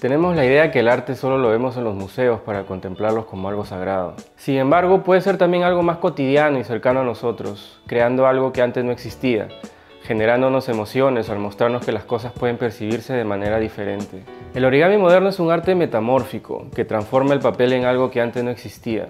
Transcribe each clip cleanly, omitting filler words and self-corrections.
Tenemos la idea que el arte solo lo vemos en los museos para contemplarlos como algo sagrado. Sin embargo, puede ser también algo más cotidiano y cercano a nosotros, creando algo que antes no existía, generándonos emociones al mostrarnos que las cosas pueden percibirse de manera diferente. El origami moderno es un arte metamórfico que transforma el papel en algo que antes no existía.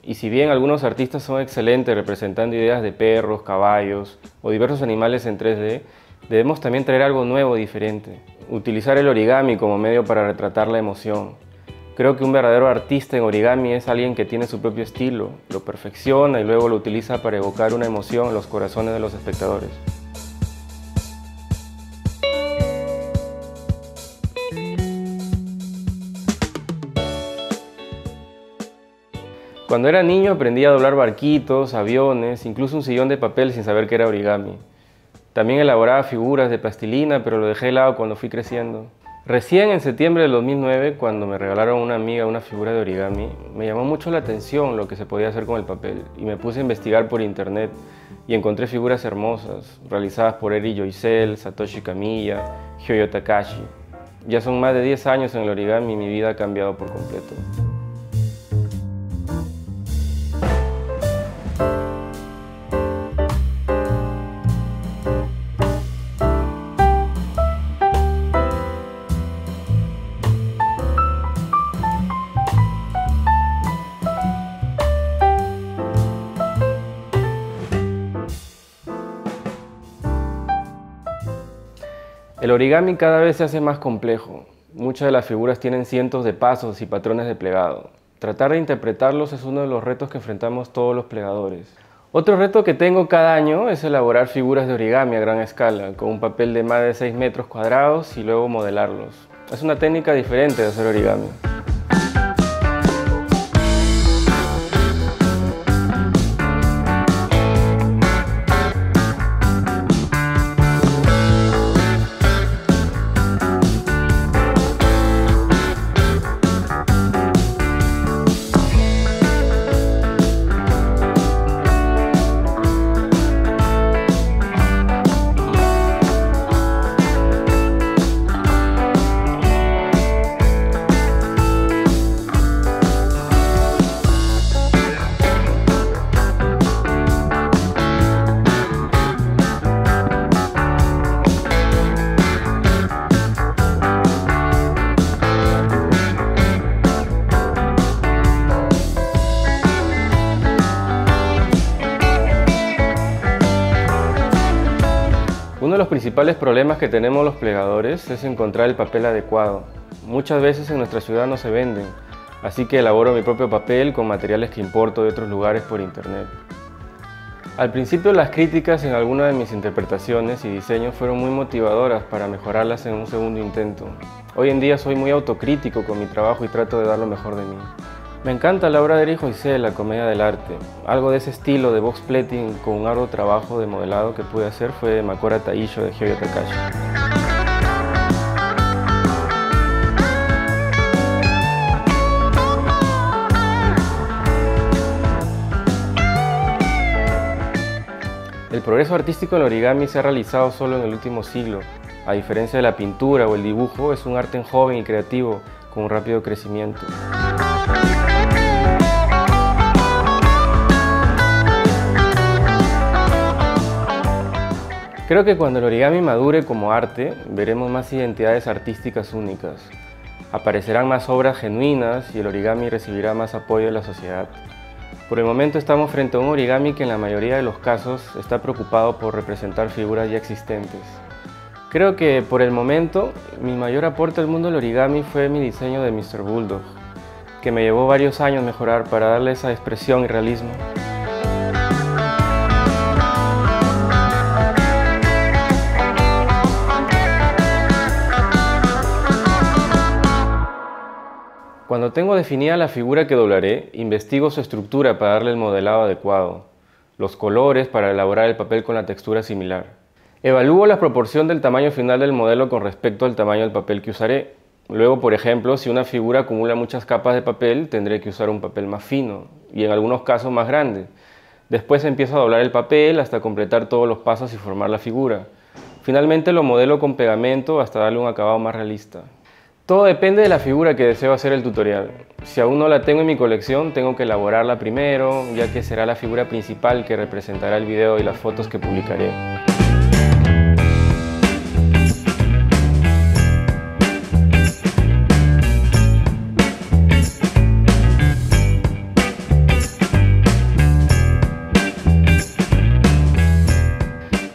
Y si bien algunos artistas son excelentes representando ideas de perros, caballos o diversos animales en 3D, debemos también traer algo nuevo, diferente. Utilizar el origami como medio para retratar la emoción. Creo que un verdadero artista en origami es alguien que tiene su propio estilo, lo perfecciona y luego lo utiliza para evocar una emoción en los corazones de los espectadores. Cuando era niño aprendí a doblar barquitos, aviones, incluso un sillón de papel sin saber que era origami. También elaboraba figuras de plastilina, pero lo dejé de lado cuando fui creciendo. Recién en septiembre del 2009, cuando me regalaron una amiga una figura de origami, me llamó mucho la atención lo que se podía hacer con el papel y me puse a investigar por internet y encontré figuras hermosas, realizadas por Eri Yoisel, Satoshi Kamiya, Hyoyo Takashi. Ya son más de 10 años en el origami y mi vida ha cambiado por completo. El origami cada vez se hace más complejo. Muchas de las figuras tienen cientos de pasos y patrones de plegado. Tratar de interpretarlos es uno de los retos que enfrentamos todos los plegadores. Otro reto que tengo cada año es elaborar figuras de origami a gran escala, con un papel de más de 6 metros cuadrados y luego modelarlos. Es una técnica diferente de hacer origami. Uno de los principales problemas que tenemos los plegadores es encontrar el papel adecuado. Muchas veces en nuestra ciudad no se venden, así que elaboro mi propio papel con materiales que importo de otros lugares por internet. Al principio las críticas en algunas de mis interpretaciones y diseños fueron muy motivadoras para mejorarlas en un segundo intento. Hoy en día soy muy autocrítico con mi trabajo y trato de dar lo mejor de mí. Me encanta la obra de Eri Yoisel, La comedia del arte. Algo de ese estilo de box plating con un arduo trabajo de modelado que pude hacer fue Makora Taisho de Hyoyo Takashi. El progreso artístico del origami se ha realizado solo en el último siglo. A diferencia de la pintura o el dibujo, es un arte joven y creativo con un rápido crecimiento. Creo que cuando el origami madure como arte, veremos más identidades artísticas únicas. Aparecerán más obras genuinas y el origami recibirá más apoyo de la sociedad. Por el momento estamos frente a un origami que en la mayoría de los casos está preocupado por representar figuras ya existentes. Creo que por el momento mi mayor aporte al mundo del origami fue mi diseño de Mr. Bulldog, que me llevó varios años mejorar para darle esa expresión y realismo. Cuando tengo definida la figura que doblaré, investigo su estructura para darle el modelado adecuado, los colores para elaborar el papel con la textura similar. Evalúo la proporción del tamaño final del modelo con respecto al tamaño del papel que usaré. Luego, por ejemplo, si una figura acumula muchas capas de papel, tendré que usar un papel más fino y en algunos casos más grande. Después empiezo a doblar el papel hasta completar todos los pasos y formar la figura. Finalmente lo modelo con pegamento hasta darle un acabado más realista. Todo depende de la figura que deseo hacer el tutorial. Si aún no la tengo en mi colección, tengo que elaborarla primero, ya que será la figura principal que representará el video y las fotos que publicaré.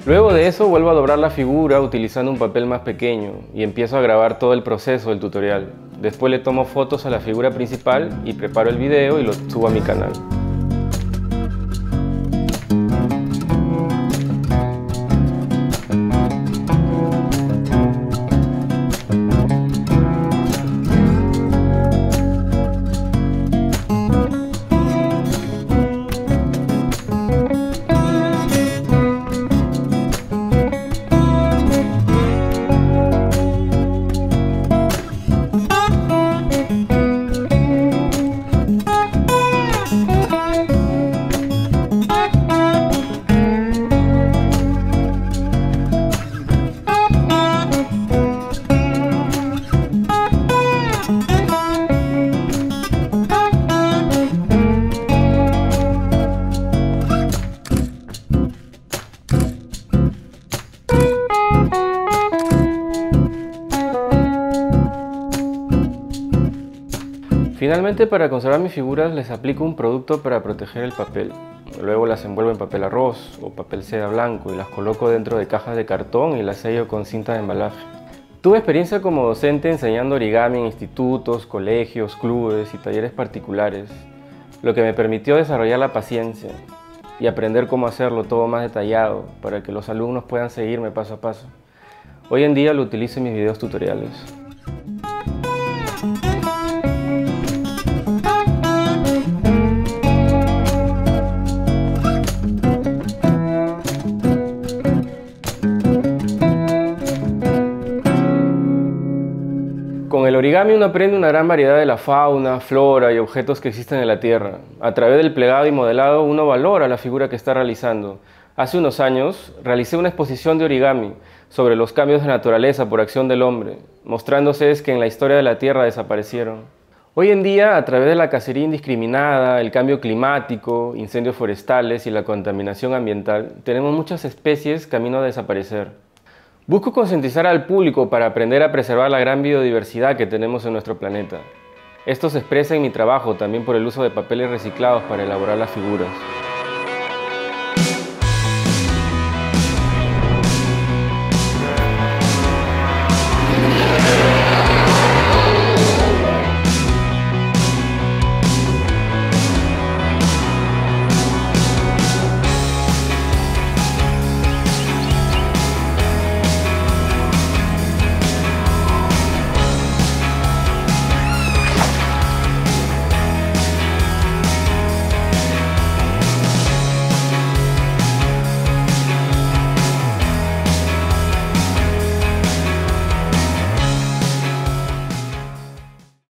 Luego de eso vuelvo a doblar la figura utilizando un papel más pequeño y empiezo a grabar todo el proceso del tutorial. Después le tomo fotos a la figura principal y preparo el video y lo subo a mi canal. Finalmente, para conservar mis figuras les aplico un producto para proteger el papel. Luego las envuelvo en papel arroz o papel seda blanco y las coloco dentro de cajas de cartón y las sello con cinta de embalaje. Tuve experiencia como docente enseñando origami en institutos, colegios, clubes y talleres particulares, lo que me permitió desarrollar la paciencia y aprender cómo hacerlo todo más detallado para que los alumnos puedan seguirme paso a paso. Hoy en día lo utilizo en mis videos tutoriales. Con el origami uno aprende una gran variedad de la fauna, flora y objetos que existen en la Tierra. A través del plegado y modelado uno valora la figura que está realizando. Hace unos años realicé una exposición de origami sobre los cambios de naturaleza por acción del hombre, mostrándose que en la historia de la Tierra desaparecieron. Hoy en día, a través de la cacería indiscriminada, el cambio climático, incendios forestales y la contaminación ambiental, tenemos muchas especies camino a desaparecer. Busco concientizar al público para aprender a preservar la gran biodiversidad que tenemos en nuestro planeta. Esto se expresa en mi trabajo también por el uso de papeles reciclados para elaborar las figuras.